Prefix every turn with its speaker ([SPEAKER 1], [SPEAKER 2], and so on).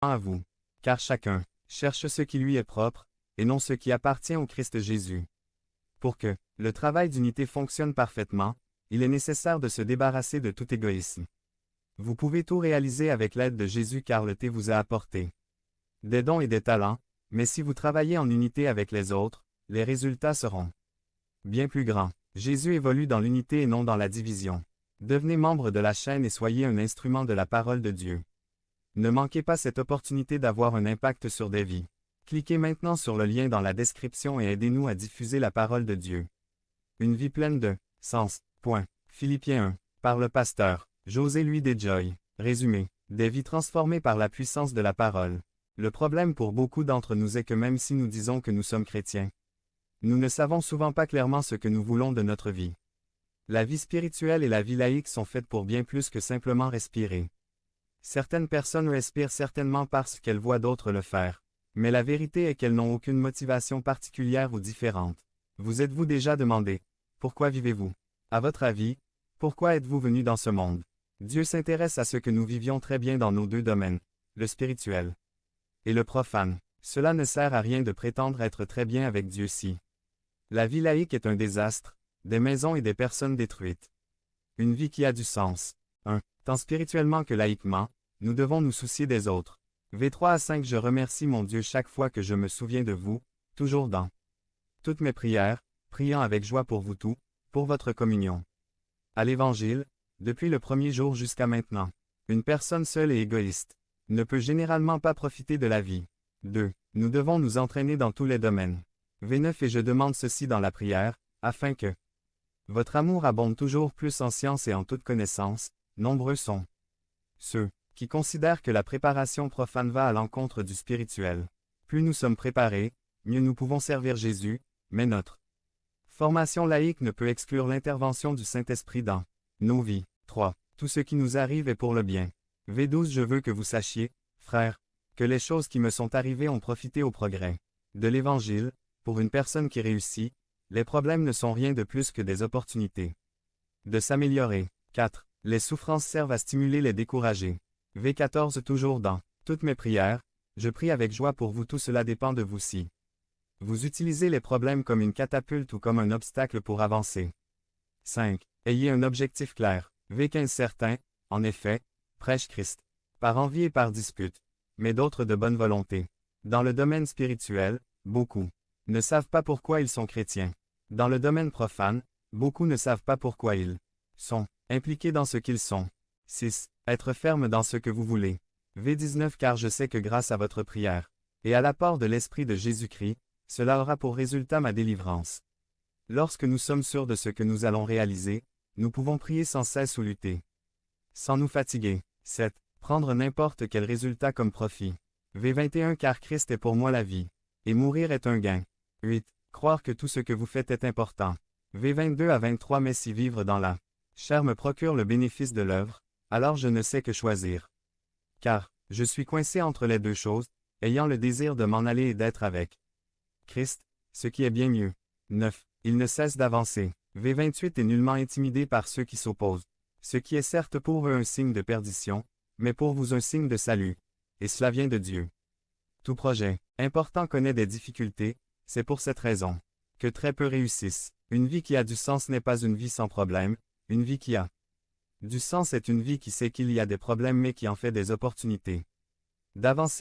[SPEAKER 1] à vous. Car chacun cherche ce qui lui est propre, et non ce qui appartient au Christ Jésus. Pour que le travail d'unité fonctionne parfaitement, il est nécessaire de se débarrasser de tout égoïsme. Vous pouvez tout réaliser avec l'aide de Jésus car le thé vous a apporté des dons et des talents, mais si vous travaillez en unité avec les autres, les résultats seront bien plus grands. Jésus évolue dans l'unité et non dans la division. Devenez membre de la chaîne et soyez un instrument de la parole de Dieu. Ne manquez pas cette opportunité d'avoir un impact sur des vies. Cliquez maintenant sur le lien dans la description et aidez-nous à diffuser la parole de Dieu. Une vie pleine de sens. Philippiens 1. Par le pasteur José Louis Desjoy. Résumé. Des vies transformées par la puissance de la parole. Le problème pour beaucoup d'entre nous est que même si nous disons que nous sommes chrétiens, nous ne savons souvent pas clairement ce que nous voulons de notre vie. La vie spirituelle et la vie laïque sont faites pour bien plus que simplement respirer. Certaines personnes respirent certainement parce qu'elles voient d'autres le faire. Mais la vérité est qu'elles n'ont aucune motivation particulière ou différente. Vous êtes-vous déjà demandé, pourquoi vivez-vous? À votre avis, pourquoi êtes-vous venu dans ce monde? Dieu s'intéresse à ce que nous vivions très bien dans nos deux domaines, le spirituel et le profane. Cela ne sert à rien de prétendre être très bien avec Dieu si la vie laïque est un désastre, des maisons et des personnes détruites. Une vie qui a du sens. 1. Tant spirituellement que laïquement, nous devons nous soucier des autres. V3 à 5 Je remercie mon Dieu chaque fois que je me souviens de vous, toujours dans toutes mes prières, priant avec joie pour vous tous, pour votre communion. À l'Évangile, depuis le premier jour jusqu'à maintenant, une personne seule et égoïste ne peut généralement pas profiter de la vie. 2. Nous devons nous entraîner dans tous les domaines. V9 Et je demande ceci dans la prière, afin que votre amour abonde toujours plus en science et en toute connaissance. Nombreux sont ceux qui considèrent que la préparation profane va à l'encontre du spirituel. Plus nous sommes préparés, mieux nous pouvons servir Jésus, mais notre formation laïque ne peut exclure l'intervention du Saint-Esprit dans nos vies. 3. Tout ce qui nous arrive est pour le bien. V12 Je veux que vous sachiez, frères, que les choses qui me sont arrivées ont profité au progrès de l'Évangile. Pour une personne qui réussit, les problèmes ne sont rien de plus que des opportunités de s'améliorer. 4. Les souffrances servent à stimuler les découragés. V14 Toujours dans toutes mes prières, je prie avec joie pour vous. Tout cela dépend de vous si vous utilisez les problèmes comme une catapulte ou comme un obstacle pour avancer. 5. Ayez un objectif clair. V15 Certains, en effet, prêchent Christ par envie et par dispute, mais d'autres de bonne volonté. Dans le domaine spirituel, beaucoup ne savent pas pourquoi ils sont chrétiens. Dans le domaine profane, beaucoup ne savent pas pourquoi ils sont impliqués dans ce qu'ils sont. 6. Être ferme dans ce que vous voulez. V19 Car je sais que grâce à votre prière et à l'apport de l'Esprit de Jésus-Christ, cela aura pour résultat ma délivrance. Lorsque nous sommes sûrs de ce que nous allons réaliser, nous pouvons prier sans cesse ou lutter sans nous fatiguer. 7. Prendre n'importe quel résultat comme profit. V21 Car Christ est pour moi la vie, et mourir est un gain. 8. Croire que tout ce que vous faites est important. V22 à 23 Mais si vivre dans la chair me procure le bénéfice de l'œuvre, alors je ne sais que choisir. Car je suis coincé entre les deux choses, ayant le désir de m'en aller et d'être avec Christ, ce qui est bien mieux. 9. Il ne cesse d'avancer. V28 Est nullement intimidé par ceux qui s'opposent. Ce qui est certes pour eux un signe de perdition, mais pour vous un signe de salut. Et cela vient de Dieu. Tout projet important connaît des difficultés, c'est pour cette raison que très peu réussissent. Une vie qui a du sens n'est pas une vie sans problème, une vie qui a du sens est une vie qui sait qu'il y a des problèmes mais qui en fait des opportunités d'avancer.